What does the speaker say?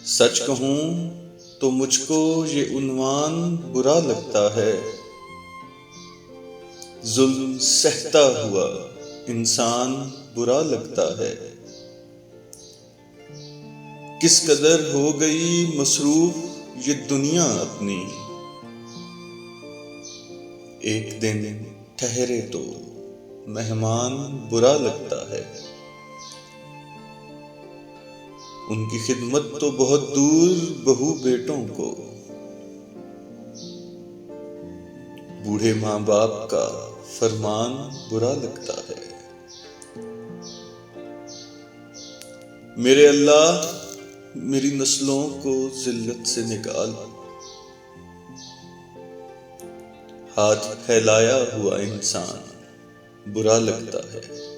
سچ کہوں تو مجھ کو یہ عنوان برا لگتا ہے، ظلم سہتا ہوا انسان برا لگتا ہے۔ کس قدر ہو گئی مصروف یہ دنیا اپنی، ایک دن ٹھہرے تو مہمان برا لگتا ہے۔ ان کی خدمت تو بہت دور بہو بیٹوں کو، بوڑھے ماں باپ کا فرمان برا لگتا ہے۔ میرے اللہ میری نسلوں کو ذلت سے نکال، ہاتھ پھیلایا ہوا انسان برا لگتا ہے۔